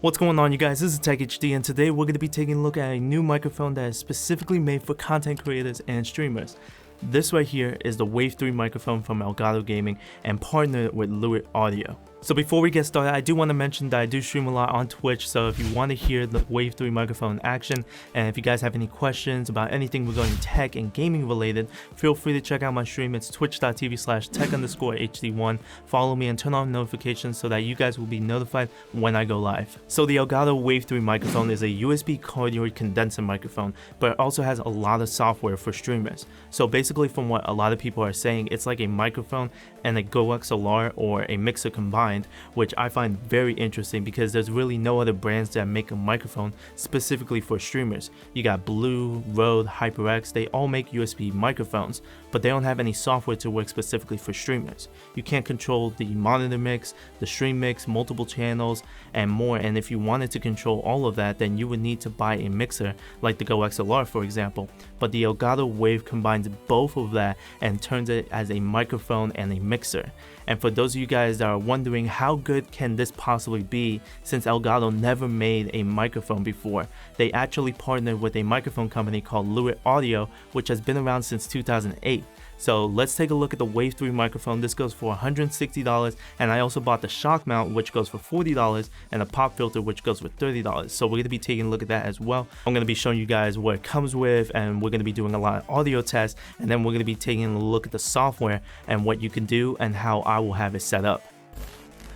What's going on, you guys? This is Tech HD, and today we're going to be taking a look at a new microphone that is specifically made for content creators and streamers. This right here is the Wave 3 microphone from Elgato Gaming and partnered with Clipguard Audio. So before we get started, I do want to mention that I do stream a lot on Twitch, so if you want to hear the Wave 3 microphone in action, and if you guys have any questions about anything regarding tech and gaming related, feel free to check out my stream. It's twitch.tv/tech_hd1. Follow me and turn on notifications so that you guys will be notified when I go live. So the Elgato Wave 3 microphone is a USB cardioid condenser microphone, but it also has a lot of software for streamers. So basically, from what a lot of people are saying, it's like a microphone and a Go XLR or a mixer combined, which I find very interesting because there's really no other brands that make a microphone specifically for streamers. You got Blue, Rode, HyperX, they all make USB microphones, but they don't have any software to work specifically for streamers. You can't control the monitor mix, the stream mix, multiple channels, and more, and if you wanted to control all of that, then you would need to buy a mixer like the Go XLR, for example. But the Elgato Wave combines both of that and turns it as a microphone and a mixer. And for those of you guys that are wondering how good can this possibly be, since Elgato never made a microphone before, they actually partnered with a microphone company called Clipguard Audio, which has been around since 2008. So let's take a look at the Wave 3 microphone. This goes for $160, and I also bought the shock mount, which goes for $40, and a pop filter, which goes for $30. So we're going to be taking a look at that as well. I'm going to be showing you guys what it comes with, and we're going to be doing a lot of audio tests, and then we're going to be taking a look at the software and what you can do and how I will have it set up.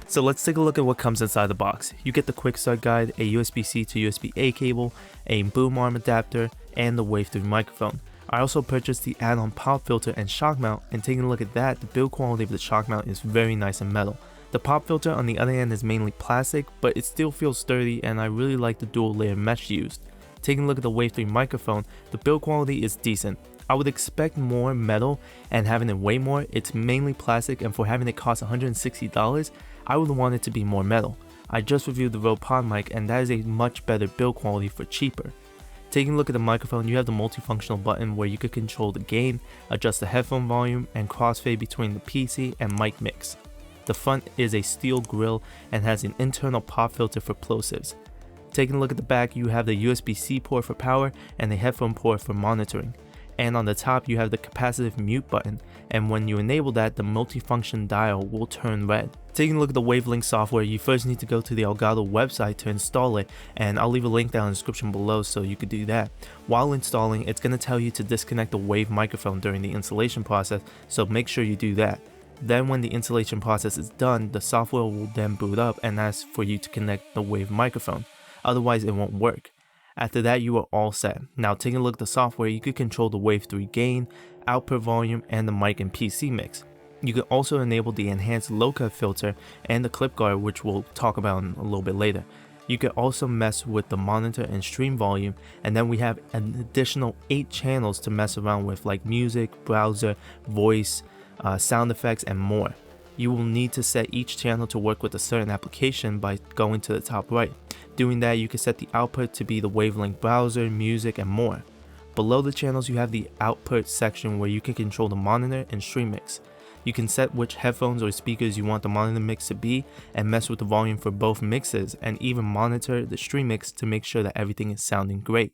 So let's take a look at what comes inside the box. You get the quick start guide, a USB-C to USB-A cable, a boom arm adapter, and the Wave 3 microphone. I also purchased the add-on pop filter and shock mount, and taking a look at that, the build quality of the shock mount is very nice and metal. The pop filter on the other hand is mainly plastic, but it still feels sturdy, and I really like the dual layer mesh used. Taking a look at the Wave 3 microphone, the build quality is decent. I would expect more metal, and having it weigh more, it's mainly plastic, and for having it cost $160, I would want it to be more metal. I just reviewed the Rode Pod mic, and that is a much better build quality for cheaper. Taking a look at the microphone, you have the multifunctional button where you could control the gain, adjust the headphone volume, and crossfade between the PC and mic mix. The front is a steel grille and has an internal pop filter for plosives. Taking a look at the back, you have the USB-C port for power and the headphone port for monitoring. And on the top, you have the capacitive mute button, and when you enable that, the multifunction dial will turn red. Taking a look at the Wavelink software, you first need to go to the Elgato website to install it, and I'll leave a link down in the description below so you could do that. While installing, it's going to tell you to disconnect the Wave microphone during the installation process, so make sure you do that. Then when the installation process is done, the software will then boot up and ask for you to connect the Wave microphone, otherwise it won't work. After that, you are all set. Now taking a look at the software, you could control the Wave 3 gain, output volume, and the mic and PC mix. You can also enable the enhanced low cut filter and the clip guard, which we'll talk about in a little bit later. You can also mess with the monitor and stream volume, and then we have an additional 8 channels to mess around with, like music, browser, voice, sound effects, and more. You will need to set each channel to work with a certain application by going to the top right. Doing that, you can set the output to be the Wavelink browser, music, and more. Below the channels, you have the output section where you can control the monitor and stream mix. You can set which headphones or speakers you want the monitor mix to be, and mess with the volume for both mixes, and even monitor the stream mix to make sure that everything is sounding great.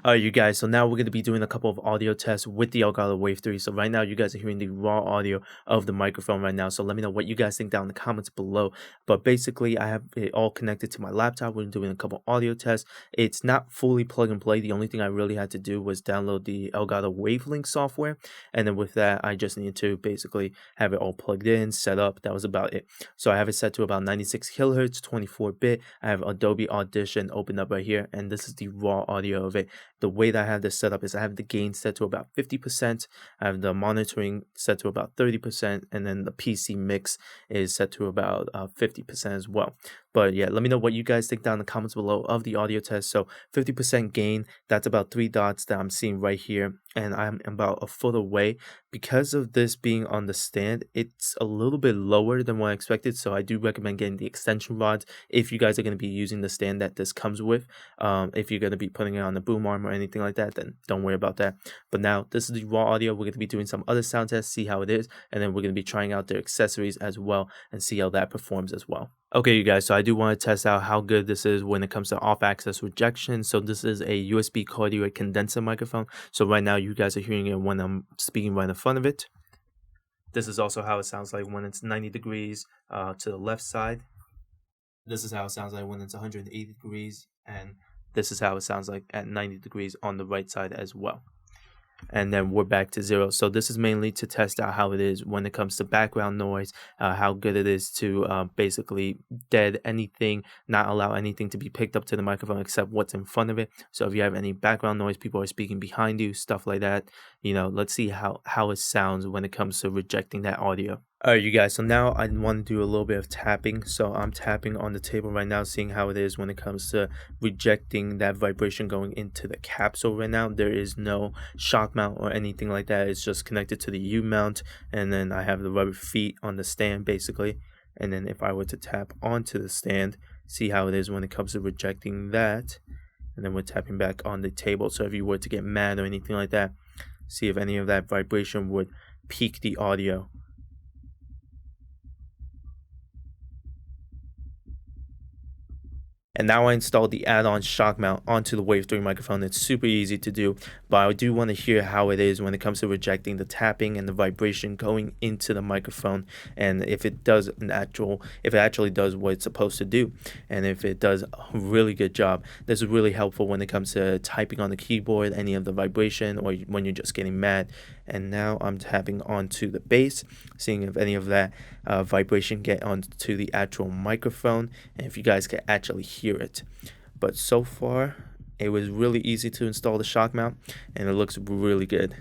Alright, you guys, so now we're going to be doing a couple of audio tests with the Elgato Wave 3. So right now you guys are hearing the raw audio of the microphone right now, so let me know what you guys think down in the comments below. But basically, I have it all connected to my laptop. We're doing a couple audio tests. It's not fully plug and play. The only thing I really had to do was download the Elgato Wavelink software, and then with that I just need to basically have it all plugged in, set up. That was about it. So I have it set to about 96 kilohertz, 24-bit. I have Adobe Audition opened up right here, and this is the raw audio of it. The way that I have this set up is I have the gain set to about 50%, I have the monitoring set to about 30%, and then the PC mix is set to about 50% as well. But yeah, let me know what you guys think down in the comments below of the audio test. So 50% gain, that's about 3 dots that I'm seeing right here, and I'm about a foot away. Because of this being on the stand, it's a little bit lower than what I expected, so I do recommend getting the extension rods if you guys are going to be using the stand that this comes with. If you're going to be putting it on the boom arm or anything like that, then don't worry about that. But now this is the raw audio. We're going to be doing some other sound tests, see how it is, and then we're going to be trying out their accessories as well and see how that performs as well. Okay, you guys, so I do want to test out how good this is when it comes to off-axis rejection. So this is a USB cardioid condenser microphone. So right now you guys are hearing it when I'm speaking right in front of it. This is also how it sounds like when it's 90 degrees to the left side. This is how it sounds like when it's 180 degrees. And this is how it sounds like at 90 degrees on the right side as well. And then we're back to 0. So this is mainly to test out how it is when it comes to background noise, how good it is to basically dead anything, not allow anything to be picked up to the microphone except what's in front of it. So if you have any background noise, people are speaking behind you, stuff like that, let's see how it sounds when it comes to rejecting that audio. Alright, you guys, so now I want to do a little bit of tapping. So I'm tapping on the table right now, seeing how it is when it comes to rejecting that vibration going into the capsule right now. There is no shock mount or anything like that. It's just connected to the U mount, and then I have the rubber feet on the stand basically. And then if I were to tap onto the stand, see how it is when it comes to rejecting that. And then we're tapping back on the table. So if you were to get mad or anything like that, see if any of that vibration would peak the audio. And now I installed the add-on shock mount onto the Wave 3 microphone. It's super easy to do, but I do want to hear how it is when it comes to rejecting the tapping and the vibration going into the microphone, and if it actually does what it's supposed to do, and if it does a really good job. This is really helpful when it comes to typing on the keyboard, any of the vibration, or when you're just getting mad. And now I'm tapping onto the bass, seeing if any of that vibration get onto the actual microphone, and if you guys can actually hear it. But so far, it was really easy to install the shock mount, and it looks really good.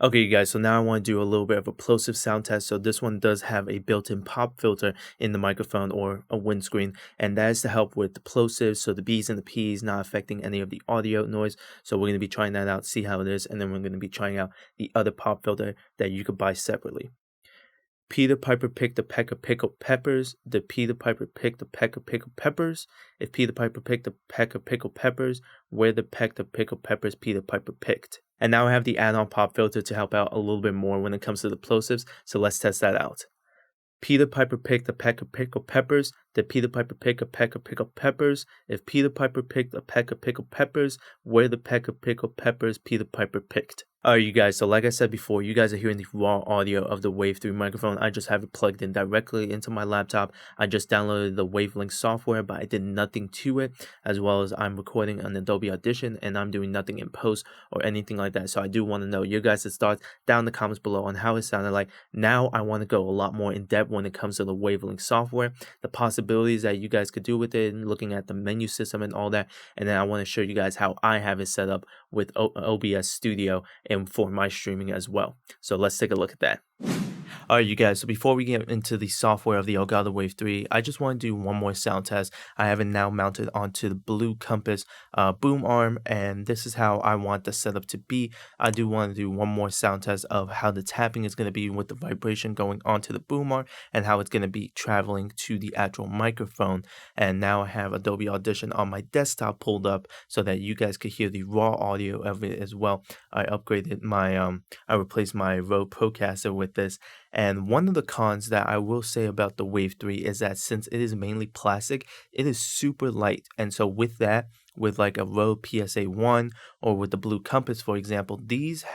Okay, you guys, so now I want to do a little bit of a plosive sound test. So this one does have a built-in pop filter in the microphone or a windscreen, and that is to help with the plosive, so the B's and the P's not affecting any of the audio noise. So we're going to be trying that out, see how it is, and then we're going to be trying out the other pop filter that you could buy separately. Peter Piper picked a peck of pickled peppers. Did Peter Piper pick the peck of pickled peppers? If Peter Piper picked a peck of pickled peppers, where the peck of pickled peppers Peter Piper picked? And now I have the add-on pop filter to help out a little bit more when it comes to the plosives, so let's test that out. Peter Piper picked a peck of pickled peppers. Did Peter Piper pick a peck of pickled peppers? If Peter Piper picked a peck of pickled peppers, where the peck of pickled peppers Peter Piper picked? Alright, you guys, so like I said before, you guys are hearing the raw audio of the Wave 3 microphone. I just have it plugged in directly into my laptop. I just downloaded the Wavelength software, but I did nothing to it, as well as I'm recording on Adobe Audition, and I'm doing nothing in post or anything like that. So I do want to know your guys' thoughts down in the comments below on how it sounded like. Now I want to go a lot more in depth when it comes to the Wavelength software, the possibilities that you guys could do with it, and looking at the menu system and all that. And then I want to show you guys how I have it set up with OBS Studio and for my streaming as well. So let's take a look at that. Alright, you guys, so before we get into the software of the Elgato Wave 3, I just want to do one more sound test. I have it now mounted onto the Blue Compass boom arm, and this is how I want the setup to be. I do want to do one more sound test of how the tapping is going to be with the vibration going onto the boom arm, and how it's going to be traveling to the actual microphone. And now I have Adobe Audition on my desktop pulled up so that you guys could hear the raw audio of it as well. I upgraded my, I replaced my Rode Procaster with this. And one of the cons that I will say about the Wave 3 is that since it is mainly plastic, it is super light. And so with that, with like a Rode PSA 1 or with the Blue Compass, for example, these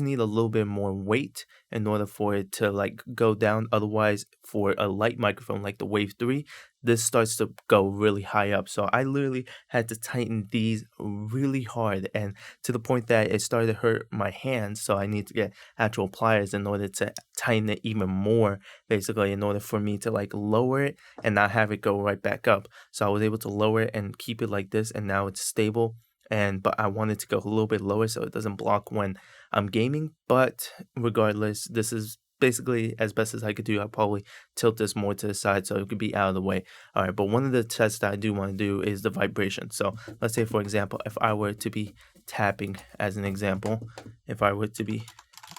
need a little bit more weight in order for it to like go down. Otherwise, for a light microphone like the Wave 3, this starts to go really high up. So I literally had to tighten these really hard, and to the point that it started to hurt my hands. So I need to get actual pliers in order to tighten it even more, basically, in order for me to like lower it and not have it go right back up. So I was able to lower it and keep it like this, and now it's stable. But I wanted to go a little bit lower so it doesn't block when I'm gaming. But regardless, this is basically as best as I could do. I'll probably tilt this more to the side so it could be out of the way. All right, but one of the tests that I do want to do is the vibration. So let's say, for example, if I were to be tapping as an example, if I were to be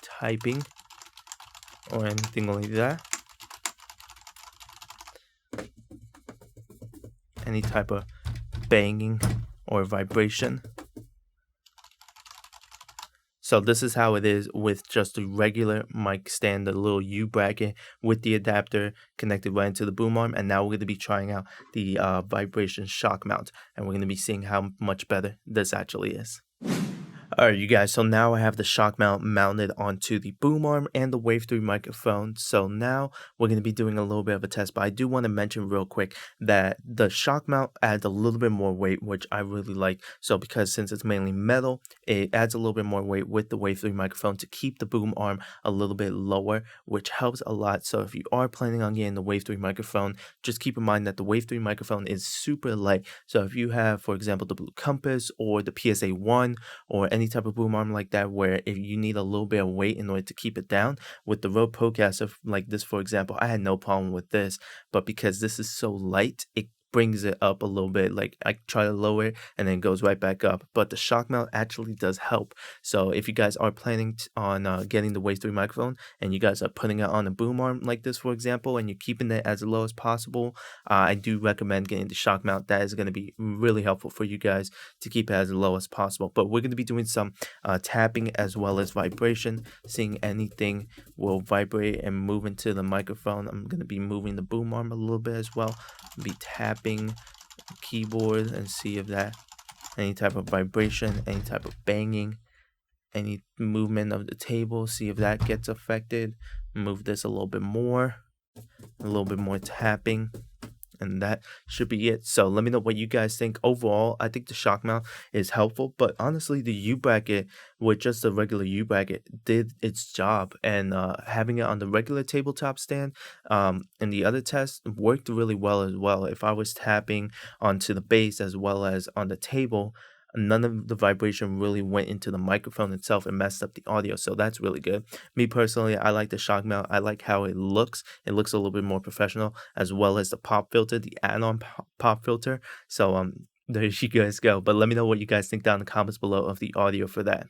typing or anything like that, any type of banging or vibration. So this is how it is with just the regular mic stand, the little U bracket with the adapter connected right into the boom arm. And now we're going to be trying out the vibration shock mount, and we're going to be seeing how much better this actually is. Alright, you guys, so now I have the shock mount mounted onto the boom arm and the Wave 3 microphone. So now we're going to be doing a little bit of a test, but I do want to mention real quick that the shock mount adds a little bit more weight, which I really like. So because since it's mainly metal, it adds a little bit more weight with the Wave 3 microphone to keep the boom arm a little bit lower, which helps a lot. So if you are planning on getting the Wave 3 microphone, just keep in mind that the Wave 3 microphone is super light. So if you have, for example, the Blue Compass or the PSA-1 or any type of boom arm like that, where if you need a little bit of weight in order to keep it down, with the Rode Procaster like this, for example, I had no problem with this, but because this is so light, it brings it up a little bit. Like I try to lower it and then it goes right back up, but the shock mount actually does help. So if you guys are planning on getting the Wave 3 microphone and you guys are putting it on a boom arm like this, for example, and you're keeping it as low as possible, I do recommend getting the shock mount. That is going to be really helpful for you guys to keep it as low as possible. But we're going to be doing some tapping as well as vibration, seeing anything will vibrate and move into the microphone. I'm going to be moving the boom arm a little bit as well, be tapping keyboard and see if that any type of vibration, any type of banging, any movement of the table, see if that gets affected. Move this a little bit more tapping, and that should be it. So let me know what you guys think. Overall, I think the shock mount is helpful, but honestly the U bracket with just a regular U bracket did its job, and having it on the regular tabletop stand in the other test worked really well as well. If I was tapping onto the bass as well as on the table, none of the vibration really went into the microphone itself and messed up the audio, so that's really good. Me personally, I like the shock mount. I like how it looks. It looks a little bit more professional, as well as the pop filter, the add-on pop filter. So there you guys go. But let me know what you guys think down in the comments below of the audio for that.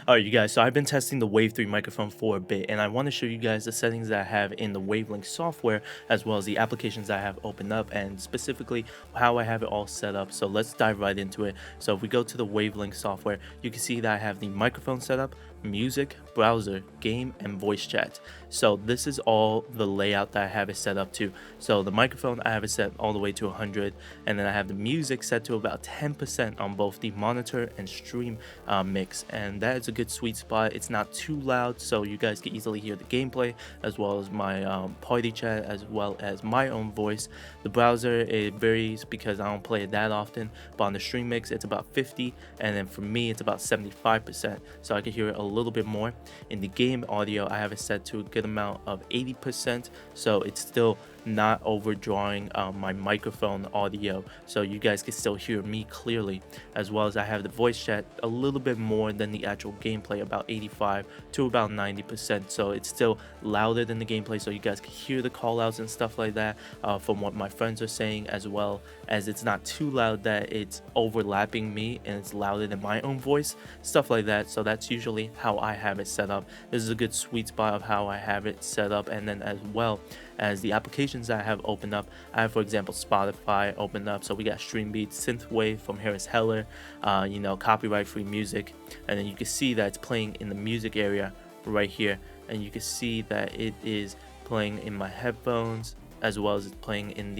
Alright, you guys, so I've been testing the Wave 3 microphone for a bit, and I want to show you guys the settings that I have in the Wavelink software, as well as the applications that I have opened up, and specifically how I have it all set up. So let's dive right into it. So if we go to the Wavelink software, you can see that I have the microphone set up, music, browser, game, and voice chat. So this is all the layout that I have it set up to. So the microphone, I have it set all the way to 100, and then I have the music set to about 10% on both the monitor and stream mix, and that is a good sweet spot. It's not too loud, so you guys can easily hear the gameplay as well as my party chat as well as my own voice. The browser, it varies because I don't play it that often, but on the stream mix it's about 50, and then for me it's about 75%, so I can hear it a little bit more. In the game audio, I have it set to a good amount of 80%, so it's still not overdrawing my microphone audio, so you guys can still hear me clearly. As well as I have the voice chat a little bit more than the actual gameplay, about 85 to about 90%, so it's still louder than the gameplay, so you guys can hear the call outs and stuff like that from what my friends are saying, as well as it's not too loud that it's overlapping me and it's louder than my own voice, stuff like that. So that's usually how I have it set up. This is a good sweet spot of how I have it set up. And then as well as the applications that I have opened up, I have, for example, Spotify opened up. So we got Streambeat, Synthwave from Harris Heller, copyright free music, and then you can see that it's playing in the music area right here, and you can see that it is playing in my headphones as well as it's playing in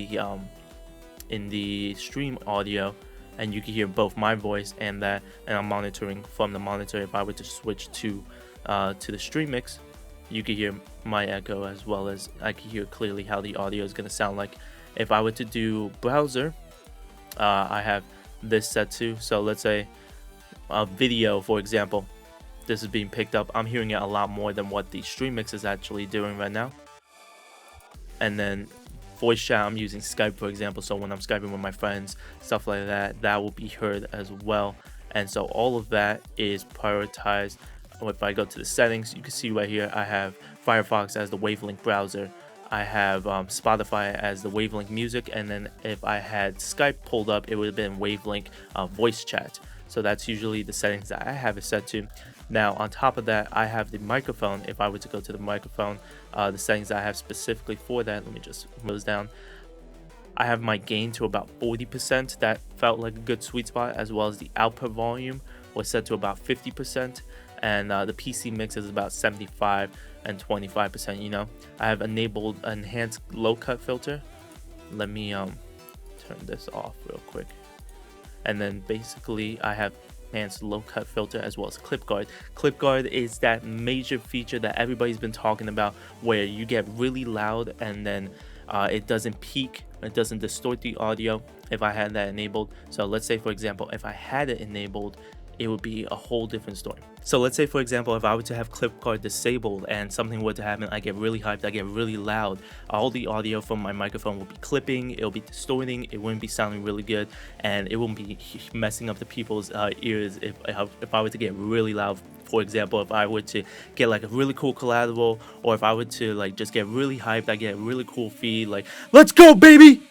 the stream audio, and you can hear both my voice and that, and I'm monitoring from the monitor. If I were to switch to the stream mix, you can hear my echo, as well as I can hear clearly how the audio is going to sound like. If I were to do browser, I have this set to, so let's say a video, for example, this is being picked up. I'm hearing it a lot more than what the stream mix is actually doing right now. And then voice chat, I'm using Skype, for example, so when I'm Skyping with my friends, stuff like that, that will be heard as well. And so all of that is prioritized. If I go to the settings, you can see right here I have Firefox as the Wavelink browser, I have Spotify as the Wavelink music, and then if I had Skype pulled up, it would have been Wavelink voice chat. So that's usually the settings that I have it set to. Now on top of that, I have the microphone. If I were to go to the microphone, the settings that I have specifically for that, let me just move those down. I have my gain to about 40%. That felt like a good sweet spot, as well as the output volume was set to about 50%. and the PC mix is about 75 and 25%. You know, I have enabled enhanced low cut filter. Let me turn this off real quick. And then basically I have enhanced low cut filter as well as Clipguard. Clipguard is that major feature that everybody's been talking about, where you get really loud and then it doesn't peak, it doesn't distort the audio if I had that enabled. So let's say, for example, if I had it enabled, it would be a whole different story. So let's say, for example, if I were to have Clipguard disabled and something were to happen, I get really hyped, I get really loud, all the audio from my microphone will be clipping, it'll be distorting, it wouldn't be sounding really good, and it won't be messing up the people's ears if I were to get really loud. For example, if I were to get like a really cool collateral, or if I were to like just get really hyped, I get a really cool feed, like, let's go baby,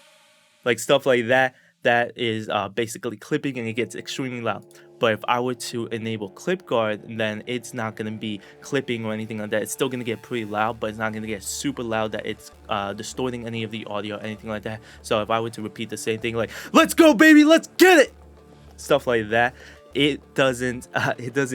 like stuff like that. That is basically clipping, and it gets extremely loud. But if I were to enable Clipguard, then it's not going to be clipping or anything like that. It's still going to get pretty loud, but it's not going to get super loud that it's distorting any of the audio, anything like that. So if I were to repeat the same thing, like, let's go baby, let's get it, stuff like that, it doesn't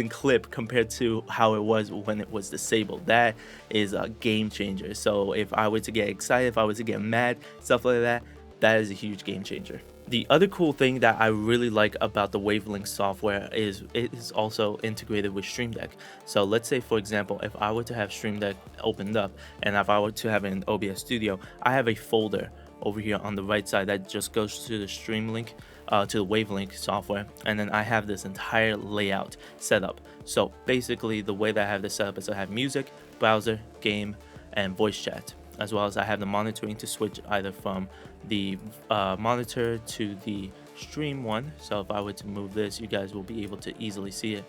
clip compared to how it was when it was disabled. That is a game changer. So if I were to get excited, if I were to get mad, stuff like that, that is a huge game changer. The other cool thing that I really like about the Wavelink software is it is also integrated with Stream Deck. So let's say, for example, if I were to have Stream Deck opened up, and if I were to have it in OBS Studio, I have a folder over here on the right side that just goes to the Stream Link, to the Wavelink software, and then I have this entire layout set up. So basically the way that I have this set up is I have music, browser, game, and voice chat, as well as I have the monitoring to switch either from the monitor to the stream one. So if I were to move this, you guys will be able to easily see it.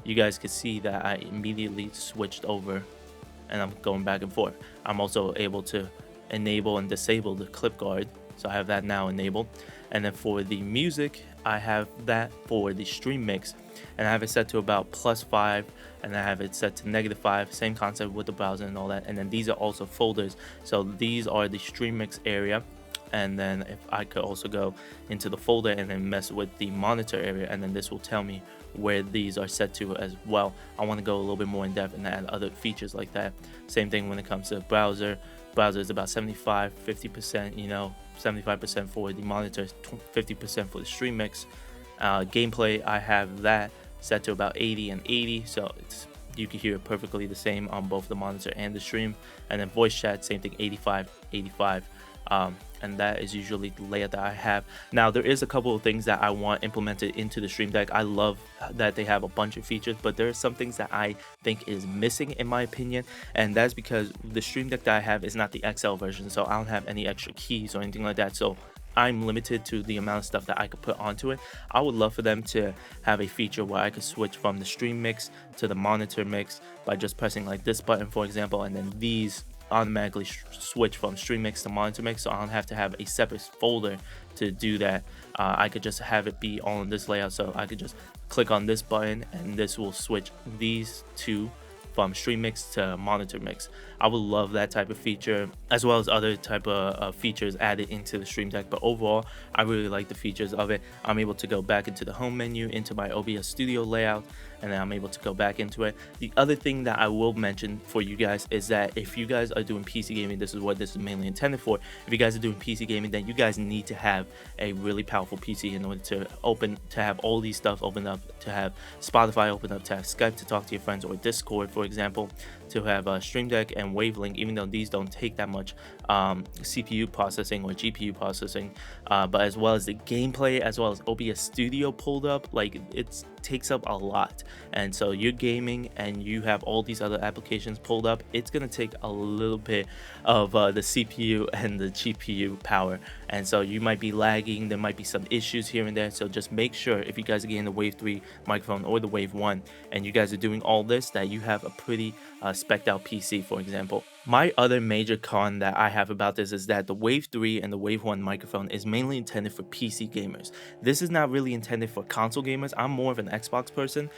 You guys can see that I immediately switched over and I'm going back and forth. I'm also able to enable and disable the Clipguard, so I have that now enabled. And then for the music, I have that for the stream mix, and I have it set to about +5, and I have it set to -5, same concept with the browser and all that. And then these are also folders, so these are the stream mix area. And then if I could also go into the folder and then mess with the monitor area, and then this will tell me where these are set to as well. I want to go a little bit more in depth and add other features like that. Same thing when it comes to browser. Browser is about 75, 50%, you know, 75% for the monitor, 50% for the stream mix. Gameplay, I have that set to about 80 and 80, so you can hear it perfectly the same on both the monitor and the stream. And then voice chat, same thing, 85, 85. And that is usually the layout that I have. Now there is a couple of things that I want implemented into the Stream Deck. I love that they have a bunch of features, but there are some things that I think is missing in my opinion, and that's because the Stream Deck that I have is not the XL version, so I don't have any extra keys or anything like that, so I'm limited to the amount of stuff that I could put onto it. I would love for them to have a feature where I could switch from the stream mix to the monitor mix by just pressing like this button, for example, and then these automatically switch from stream mix to monitor mix, so I don't have to have a separate folder to do that. I could just have it be all in this layout, so I could just click on this button and this will switch these two from stream mix to monitor mix. I would love that type of feature, as well as other type of features added into the Stream Deck. But overall, I really like the features of it. I'm able to go back into the home menu, into my OBS Studio layout, and then I'm able to go back into it. The other thing that I will mention for you guys is that if you guys are doing PC gaming, this is what this is mainly intended for. If you guys are doing PC gaming, then you guys need to have a really powerful PC in order to have all these stuff open up, to have Spotify open up, to have Skype to talk to your friends, or Discord, for example, to have Stream Deck and Wavelink, even though these don't take that much CPU processing or GPU processing, but as well as the gameplay, as well as OBS Studio pulled up, like it takes up a lot. And so you're gaming and you have all these other applications pulled up, it's gonna take a little bit of the CPU and the GPU power, and so you might be lagging, there might be some issues here and there. So just make sure, if you guys are getting the Wave 3 microphone or the Wave 1 and you guys are doing all this, that you have a pretty spec'd out PC, for example. My other major con that I have about this is that the Wave 3 and the Wave 1 microphone is mainly intended for PC gamers. This is not really intended for console gamers. I'm more of an Xbox person,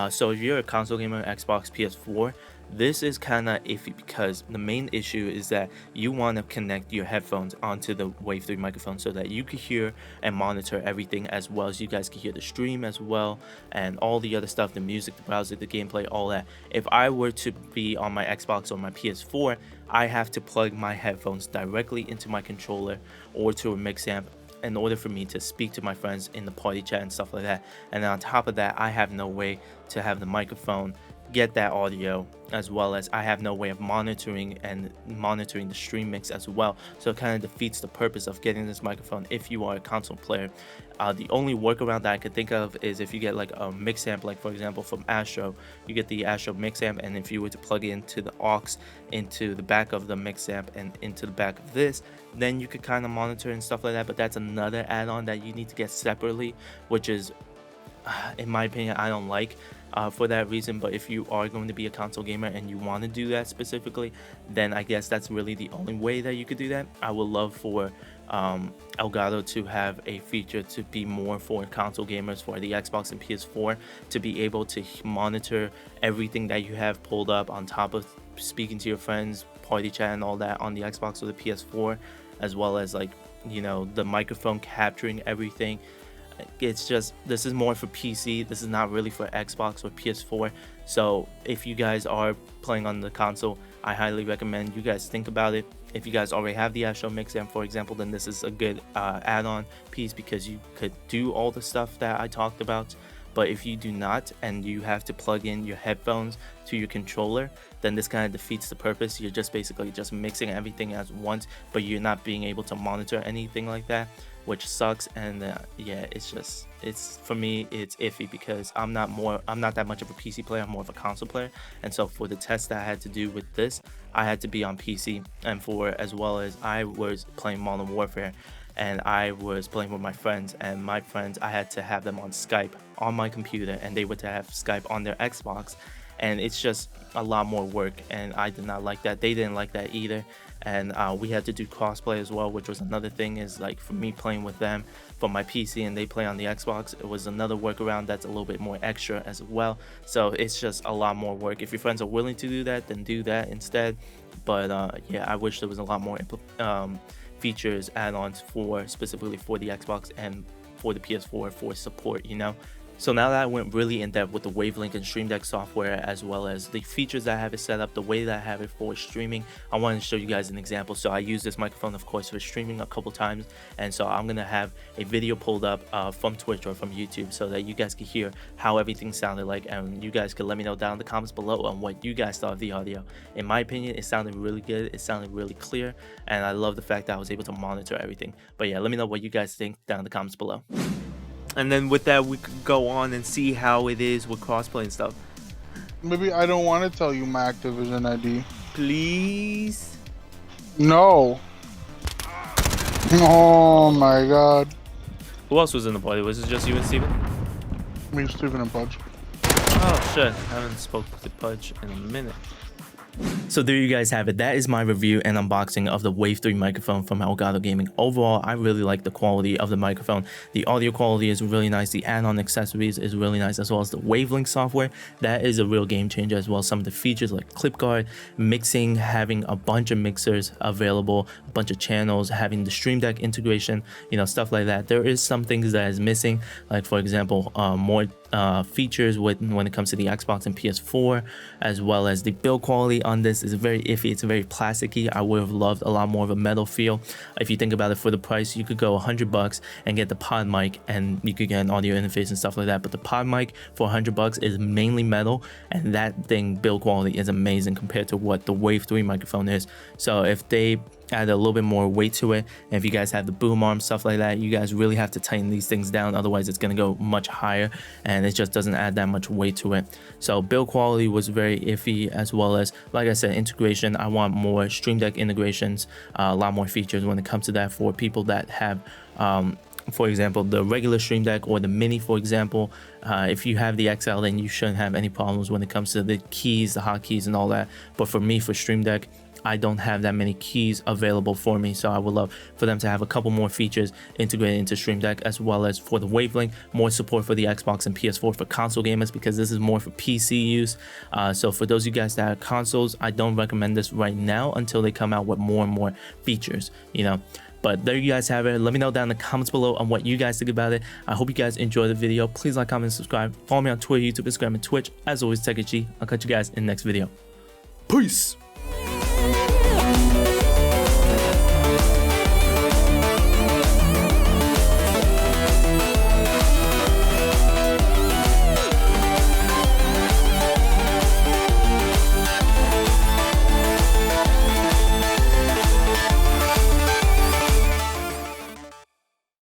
so if you're a console gamer, Xbox, PS4, This is kind of iffy because the main issue is that you want to connect your headphones onto the Wave 3 microphone so that you can hear and monitor everything, as well as you guys can hear the stream as well, and all the other stuff, the music, the browser, the gameplay, all that. If I were to be on my Xbox or my PS4, I have to plug my headphones directly into my controller or to a mix amp in order for me to speak to my friends in the party chat and stuff like that. And then on top of that, I have no way to have the microphone get that audio, as well as I have no way of monitoring the stream mix as well. So it kind of defeats the purpose of getting this microphone if you are a console player. The only workaround that I could think of is if you get like a mix amp, like for example from Astro, you get the Astro mix amp, and if you were to plug it into the aux into the back of the mix amp and into the back of this, then you could kind of monitor and stuff like that. But that's another add-on that you need to get separately, which is in my opinion, I don't like for that reason. But if you are going to be a console gamer and you want to do that specifically, then I guess that's really the only way that you could do that. I would love for Elgato to have a feature to be more for console gamers, for the Xbox and PS4, to be able to monitor everything that you have pulled up on top of speaking to your friends, party chat and all that on the Xbox or the PS4, as well as like, you know, the microphone capturing everything. It's just, this is more for PC. This is not really for Xbox or PS4. So if you guys are playing on the console, I highly recommend you guys think about it. If you guys already have the Astro Mix Amp, for example, then this is a good add-on piece, because you could do all the stuff that I talked about. But if you do not, and you have to plug in your headphones to your controller, then this kind of defeats the purpose. You're just basically just mixing everything at once, but you're not being able to monitor anything like that, which sucks. And yeah, it's for me, it's iffy, because I'm not that much of a PC player. I'm more of a console player. And so for the test that I had to do with this, I had to be on PC, and as well as I was playing Modern Warfare, and I was playing with my friends, and my friends, I had to have them on Skype on my computer, and they were to have Skype on their Xbox, and it's just a lot more work, and I did not like that. They didn't like that either. And we had to do crossplay as well, which was another thing, is like for me playing with them from my PC and they play on the Xbox, it was another workaround that's a little bit more extra as well. So it's just a lot more work. If your friends are willing to do that, then do that instead. But yeah, I wish there was a lot more features, add-ons specifically for the Xbox and for the PS4 for support, you know. So now that I went really in depth with the Wavelink and Stream Deck software, as well as the features that I have it set up, the way that I have it for streaming, I wanted to show you guys an example. So I use this microphone, of course, for streaming a couple times, and so I'm gonna have a video pulled up from Twitch or from YouTube, so that you guys can hear how everything sounded like, and you guys can let me know down in the comments below on what you guys thought of the audio. In my opinion, it sounded really good. It sounded really clear, and I love the fact that I was able to monitor everything. But yeah, let me know what you guys think down in the comments below. And then with that, we could go on and see how it is with crossplay and stuff. Maybe I don't want to tell you my Activision ID. Please? No. Oh my god. Who else was in the party? Was it just you and Steven? Me, Steven, and Pudge. Oh shit, I haven't spoken to Pudge in a minute. So there you guys have it. That is my review and unboxing of the Wave 3 microphone from Elgato Gaming. Overall, I really like the quality of the microphone. The audio quality is really nice. The add-on accessories is really nice, as well as the Wavelink software. That is a real game changer, as well as some of the features like Clipguard, mixing, having a bunch of mixers available, a bunch of channels, having the Stream Deck integration, you know, stuff like that. There is some things that is missing, like for example, more features when it comes to the Xbox and PS4, as well as the build quality on this is very iffy. It's very plasticky. I would have loved a lot more of a metal feel. If you think about it, for the price, you could go $100 and get the pod mic, and you could get an audio interface and stuff like that. But the pod mic for $100 is mainly metal, and that thing build quality is amazing compared to what the Wave 3 microphone is. So if they add a little bit more weight to it, and if you guys have the boom arm, stuff like that, you guys really have to tighten these things down, otherwise it's going to go much higher, and it just doesn't add that much weight to it. So build quality was very iffy, as well as, like I said, integration. I want more Stream Deck integrations, a lot more features when it comes to that for people that have for example, the regular Stream Deck or the Mini, for example. If you have the XL, then you shouldn't have any problems when it comes to the keys, the hotkeys and all that. But for me, for Stream Deck, I don't have that many keys available for me, so I would love for them to have a couple more features integrated into Stream Deck, as well as for the wavelength, more support for the Xbox and PS4 for console gamers, because this is more for PC use. So for those of you guys that have consoles, I don't recommend this right now until they come out with more and more features, you know. But there you guys have it. Let me know down in the comments below on what you guys think about it. I hope you guys enjoy the video. Please like, comment, and subscribe. Follow me on Twitter, YouTube, Instagram, and Twitch. As always, TechG. I'll catch you guys in the next video. Peace!